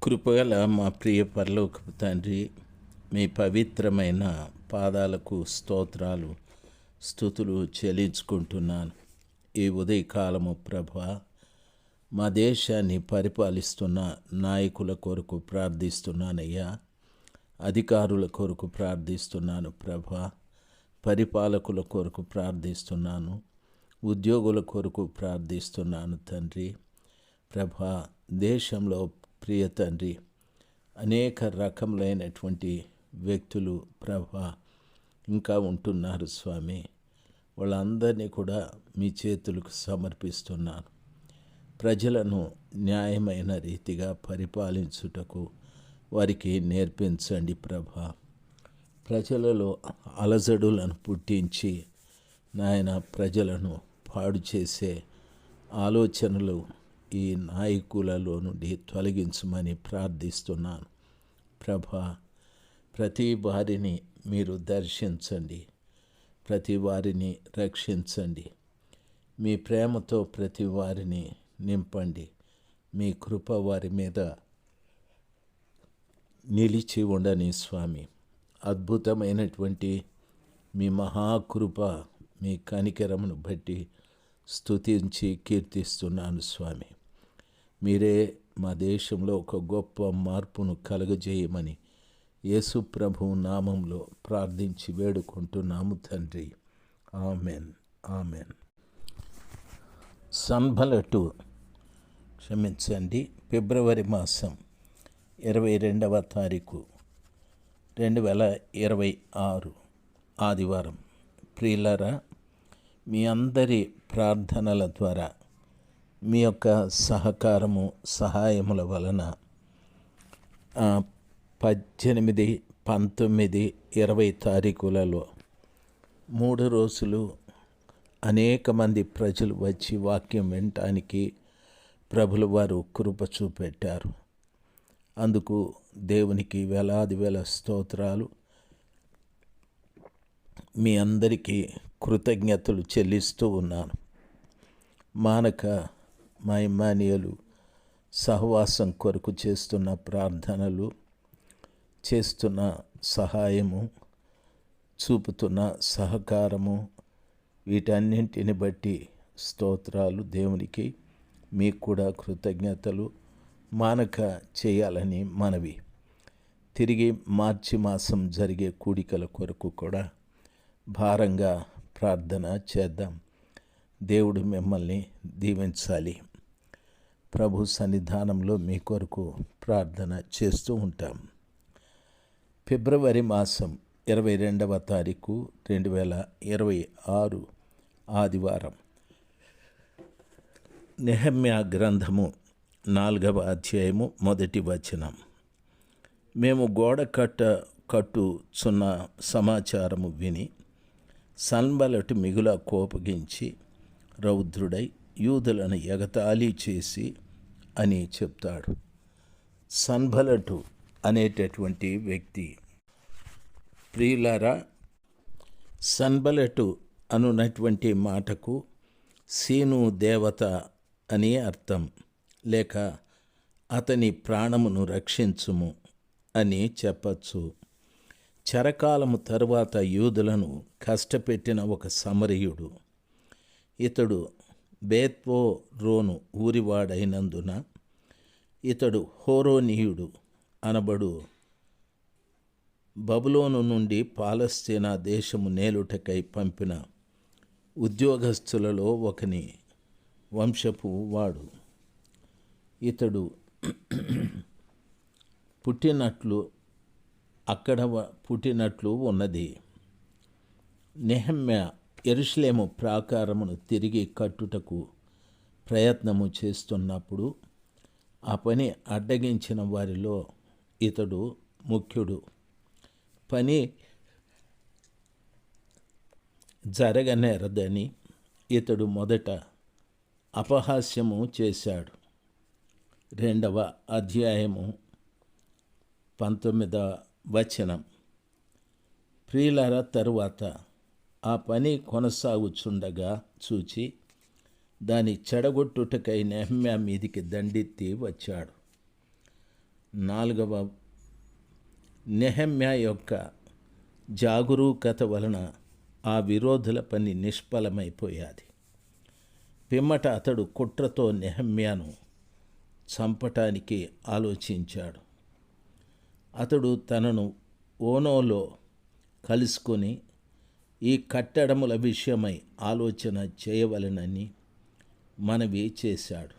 కృపగల మా ప్రియ పరలోకపు తండ్రి, మీ పవిత్రమైన పాదాలకు స్తోత్రాలు స్తుతులు చెల్లించుకుంటున్నాను. ఈ ఉదయకాలము ప్రభా, మా దేశాన్ని పరిపాలిస్తున్న నాయకుల కొరకు ప్రార్థిస్తున్నానయ్యా. అధికారుల కొరకు ప్రార్థిస్తున్నాను ప్రభా. పరిపాలకుల కొరకు ప్రార్థిస్తున్నాను. ఉద్యోగుల కొరకు ప్రార్థిస్తున్నాను తండ్రి. ప్రభా, దేశంలో ప్రియ తండ్రి, అనేక రకములైనటువంటి వ్యక్తులు ప్రభా ఇంకా ఉంటున్నారు స్వామి. వాళ్ళందరినీ కూడా మీ చేతులకు సమర్పిస్తున్నాను. ప్రజలను న్యాయమైన రీతిగా పరిపాలించుటకు వారికి నేర్పించండి ప్రభా. ప్రజలలో అలజడులను పుట్టించి నాయన ప్రజలను పాడు చేసే ఆలోచనలు ఈ నాయకులలో నుండి తొలగించమని ప్రార్థిస్తున్నాను ప్రభా. ప్రతి వారిని మీరు దర్శించండి, ప్రతి వారిని రక్షించండి. మీ ప్రేమతో ప్రతి వారిని నింపండి. మీ కృప వారి మీద నిలిచి ఉండని స్వామి. అద్భుతమైనటువంటి మీ మహాకృప, మీ కనికరమును బట్టి స్తుతించి కీర్తిస్తున్నాను స్వామి. మీరే మా దేశంలో ఒక గొప్ప మార్పును కలుగజేయమని యేసు ప్రభువు నామంలో ప్రార్థించి వేడుకుంటున్నాము తండ్రి. Amen, amen. సన్బలటు ఫిబ్రవరి మాసం 22వ తారీఖు 2026 ఆదివారం. ప్రియులారా, మీ అందరి ప్రార్థనల ద్వారా, మీ యొక్క సహకారము సహాయముల వలన 18, 19, 20 తారీఖులలో 3 రోజులు అనేక మంది ప్రజలు వచ్చి వాక్యం వినటానికి ప్రభుల వారు కృప చూపెట్టారు. అందుకు దేవునికి వేలాది వేల స్తోత్రాలు. మీ అందరికీ కృతజ్ఞతలు చెల్లిస్తూ ఉన్నాను. మానక మా ఇమ్మానియలు సహవాసం కొరకు చేస్తున్న ప్రార్థనలు, చేస్తున్న సహాయము, చూపుతున్న సహకారము, వీటన్నింటిని బట్టి స్తోత్రాలు దేవునికి. మీకు కూడా కృతజ్ఞతలు మానక చేయాలని మనవి. తిరిగి మార్చి మాసం జరిగే కూడికల కొరకు కూడా భారంగా ప్రార్థన చేద్దాం. దేవుడు మిమ్మల్ని దీవించాలి. ప్రభు సన్నిధానంలో మీ కొరకు ప్రార్థన చేస్తూ ఉంటాం. ఫిబ్రవరి మాసం 22వ తారీఖు 2026 ఆదివారం. నెహెమ్యా గ్రంథము 4వ అధ్యాయము 1వ వచనం. మేము గోడ కట్టుచున్న సమాచారము విని సన్బలటు మిగుల కోపగించి రౌద్రుడై యూదులను ఎగతాళి చేసి అని చెప్తాడు. సన్బలటు అనేటటువంటి వ్యక్తి, ప్రియులారా, సన్బలటు అనున్నటువంటి మాటకు సీను దేవత అని అర్థం, లేక అతని ప్రాణమును రక్షించుము అని చెప్పచ్చు. చెరకాలము తరువాత యూదులను కష్టపెట్టిన ఒక సమరయుడు. ఇతడు బేత్పోరోను ఊరివాడైనందున ఇతడు హోరోనీయుడు అనబడు బబులోను నుండి పాలస్తీనా దేశము నేలుటకై పంపిన ఉద్యోగస్తులలో ఒకని వంశపు వాడు. ఇతడు పుట్టినట్లు ఉన్నది. నెహెమ్యా యెరూషలేము ప్రాకారమును తిరిగి కట్టుటకు ప్రయత్నము చేస్తున్నప్పుడు ఆ పని అడ్డగించిన వారిలో ఇతడు ముఖ్యుడు. పని జరగనేరదని ఇతడు మొదట అపహాస్యము చేశాడు. 2వ అధ్యాయము 19వ వచనం. ప్రియులారా, తరువాత ఆ పని కొనసాగుచుండగా చూచి దాని చెడగొట్టుటకై నెహెమ్యా మీదికి దండెత్తి వచ్చాడు. 4వ నెహెమ్యా యొక్క జాగరూకత వలన ఆ విరోధుల పని నిష్ఫలమైపోయాది. పిమ్మట అతడు కుట్రతో నెహెమ్యాను చంపటానికి ఆలోచించాడు. అతడు తనను ఓనోలో కలుసుకొని ఈ కట్టడముల విషయమై ఆలోచన చేయవలెనని మనవి చేశాడు.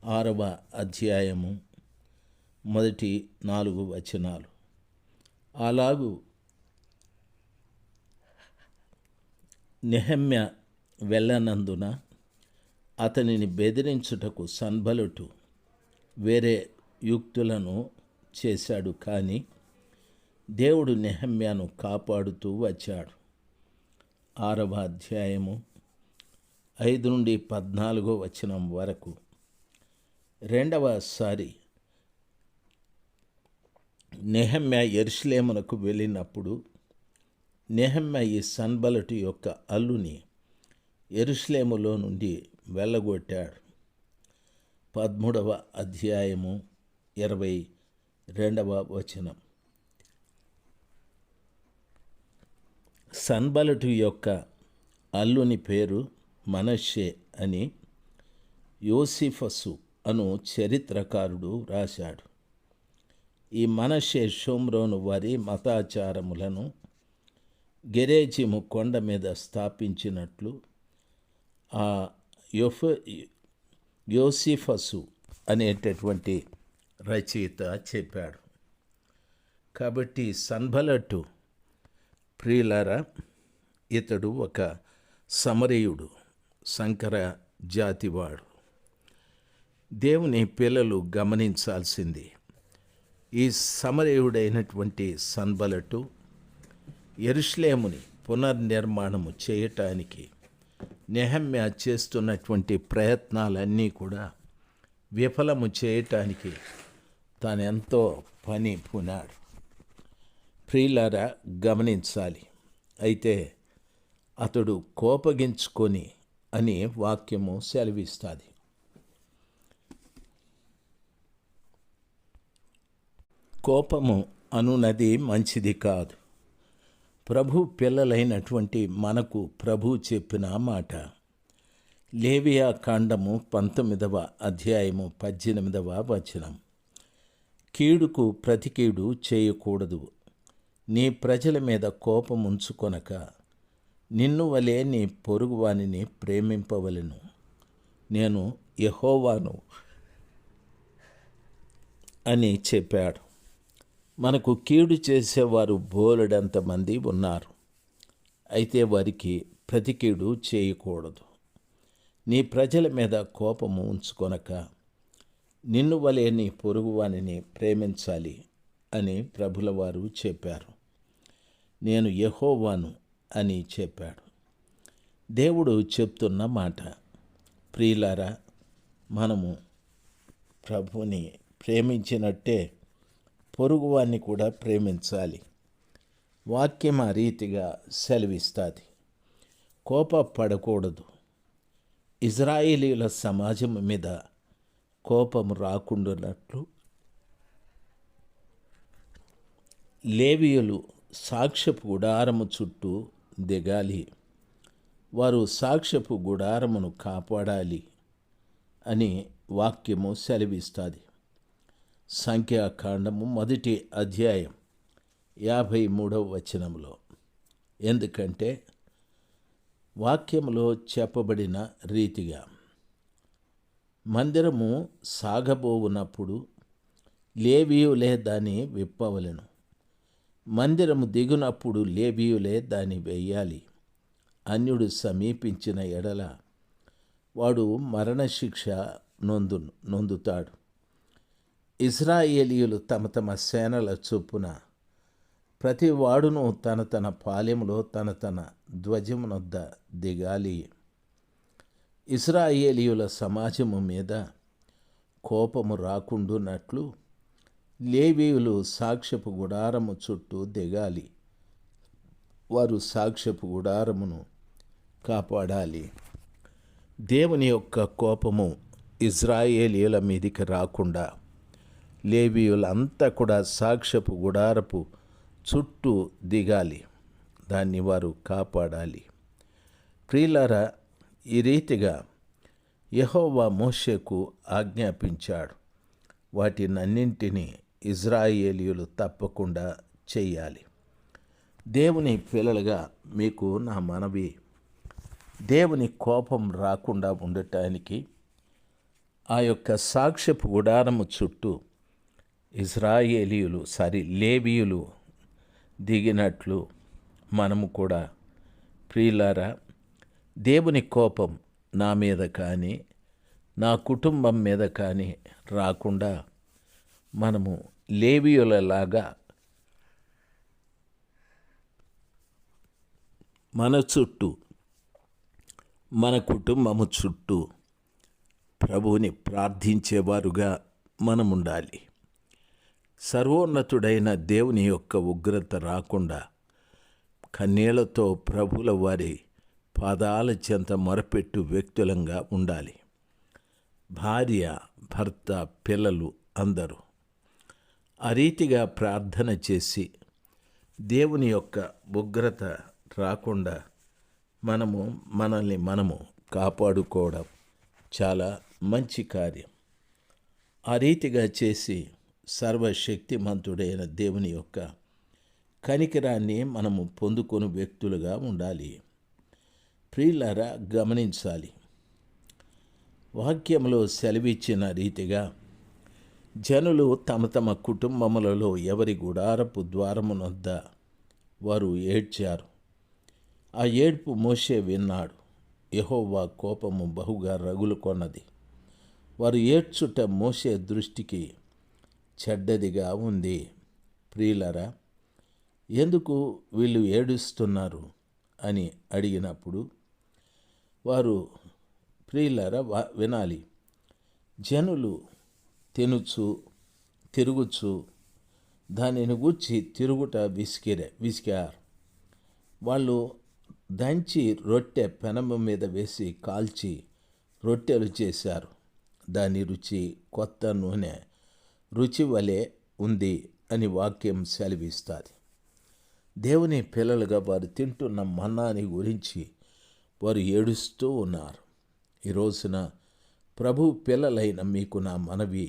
6వ అధ్యాయము 1-4 వచనాలు. అలాగూ నెహెమ్యా వెళ్ళనందున అతనిని బెదిరించుటకు సన్బల్లటు వేరే యుక్తులను చేశాడు. కానీ దేవుడు నెహెమ్యాను కాపాడుతూ వచ్చాడు. 6వ అధ్యాయము 5-14 వచనం వరకు. రెండవసారి నెహెమ్యా యెరూషలేమునకు వెళ్ళినప్పుడు నెహెమ్యా ఈ సన్బల్లటు యొక్క అల్లుని యెరూషలేములో నుండి వెళ్ళగొట్టాడు. 13వ అధ్యాయము 22వ వచనం. సన్బల్లటు యొక్క అల్లుని పేరు మనష్షే అని యోసిఫసు అను చరిత్రకారుడు రాశాడు. ఈ మనష్షే షోమ్రోను వారి మతాచారములను గెరేజిము కొండ మీద స్థాపించినట్లు ఆ యోసిఫసు అనేటటువంటి రచయిత చెప్పాడు. కాబట్టి సన్బల్లటు ప్రియులారా, ఇతడు ఒక సమరయుడు, సంకర జాతివాడు. దేవుని పిల్లలు గమనించాల్సింది, ఈ సమరయుడైనటువంటి సన్బల్లటు యెరూషలేముని పునర్నిర్మాణము చేయటానికి నెహెమ్యా చేస్తున్నటువంటి ప్రయత్నాలన్నీ కూడా విఫలము చేయటానికి తానెంతో పని పూనాడు. ప్రియులారా, గమనించాలి. అయితే అతడు కోపగించుకొని అని వాక్యము సెలవిస్తుంది. కోపము అనునది మంచిది కాదు. ప్రభు పిల్లలైనటువంటి మనకు ప్రభు చెప్పిన మాట. లేవియా కాండము 19వ అధ్యాయము 18వ వచనం. కీడుకు ప్రతికీడు చేయకూడదు. నీ ప్రజల మీద కోపం ఉంచుకొనక నిన్ను వలె నీ పొరుగువానిని ప్రేమింపవలెను. నేను యెహోవాను అని చెప్పాడు. మనకు కీడు చేసేవారు బోలెడంతమంది ఉన్నారు. అయితే వారికి ప్రతికీడు చేయకూడదు. నీ ప్రజల మీద కోపము ఉంచుకొనక నిన్ను వలె నీ పొరుగువానిని ప్రేమించాలి అని ప్రభుల వారు చెప్పారు. నేను యెహోవాను అని చెప్పాడు. దేవుడు చెప్తున్న మాట. ప్రియులారా, మనము ప్రభుని ప్రేమించినట్టే పొరుగువాన్ని కూడా ప్రేమించాలి. వాక్యం ఆ రీతిగా సెలవిస్తుంది. కోపపడకూడదు. ఇజ్రాయేలీయుల సమాజం మీద కోపము రాకుండానట్లు లేవీయులు సాక్ష్యపు గుడారము చుట్టూ దిగాలి. వారు సాక్ష్యపు గుడారమును కాపాడాలి అని వాక్యము సెలవిస్తుంది. సంఖ్యాకాండము 1వ అధ్యాయం 53వ వచనంలో. ఎందుకంటే వాక్యములో చెప్పబడిన రీతిగా మందిరము సాగబోవునప్పుడు లేవీయులే దాన్ని విప్పవలెను. మందిరము దిగునప్పుడు లేవీయులే దాన్ని వేయాలి. అన్యుడు సమీపించిన ఎడల వాడు మరణశిక్ష నొందుతాడు. ఇశ్రాయేలీయులు తమ తమ సేనల చొప్పున ప్రతి వాడును తన తన పాలెములో తన తన ధ్వజమునొద్ద దిగాలి. ఇశ్రాయేలీయుల సమాజము మీద కోపము రాకుండునట్లు లేవీయులు సాక్ష్యపు గుడారము చుట్టూ దిగాలి. వారు సాక్ష్యపు గుడారమును కాపాడాలి. దేవుని యొక్క కోపము ఇశ్రాయేలీయుల మీదికి రాకుండా లేవీయులంతా కూడా సాక్ష్యపు గుడారపు చుట్టూ దిగాలి, దాన్ని వారు కాపాడాలి. ప్రియులారా, ఈ రీతిగా యెహోవా మోషేకు ఆజ్ఞాపించాడు. వాటినన్నింటినీ ఇజ్రాయేలీయులు తప్పకుండా చెయ్యాలి. దేవుని పిల్లలుగా మీకు నా మనవి, దేవుని కోపం రాకుండా ఉండటానికి ఆ యొక్క సాక్ష్యపు గుడారము చుట్టూ లేవీయులు దిగినట్లు మనము కూడా, ప్రియులారా, దేవుని కోపం నా మీద కానీ నా కుటుంబం మీద కానీ రాకుండా మనము లేవీయులలాగా మన చుట్టూ, మన కుటుంబము చుట్టూ ప్రభువుని ప్రార్థించేవారుగా మనముండాలి. సర్వోన్నతుడైన దేవుని యొక్క ఉగ్రత రాకుండా కన్నీళ్లతో ప్రభుల వారి పాదాల చెంత మొరపెట్టు వ్యక్తులంగా ఉండాలి. భార్య, భర్త, పిల్లలు అందరూ ఆ రీతిగా ప్రార్థన చేసి దేవుని యొక్క ఉగ్రత రాకుండా మనల్ని కాపాడుకోవడం చాలా మంచి కార్యం. ఆ రీతిగా చేసి సర్వశక్తిమంతుడైన దేవుని యొక్క కనికరాన్ని మనము పొందుకొని వ్యక్తులుగా ఉండాలి. ప్రియులారా, గమనించాలి, వాక్యంలో సెలవిచ్చిన రీతిగా జనులు తమ తమ కుటుంబములలో ఎవరి గుడారపు ద్వారమునొద్ద వారు ఏడ్చారు. ఆ ఏడ్పు మోషే విన్నాడు. యెహోవా కోపము బహుగా రగులుకొన్నది. వారు ఏడ్చుట మోషే దృష్టికి చెడ్డదిగా ఉంది. ప్రియులారా, ఎందుకు వీళ్ళు ఏడుస్తున్నారు అని అడిగినప్పుడు వారు, ప్రియులారా, వినాలి, జనులు తిరుగుచు దానిని గూర్చి తిరుగుట విసికారు. వాళ్ళు దంచి రొట్టె పెనము మీద వేసి కాల్చి రొట్టెలు చేశారు. దాని రుచి కొత్త నూనె రుచి వలె ఉంది అని వాక్యం సెలవిస్తుంది. దేవుని పిల్లలుగా వారు తింటున్న మన్నాని గురించి వారు ఏడుస్తూ ఉన్నారు. ఈ రోజున ప్రభు పిల్లలైన మీకు నా మనవి,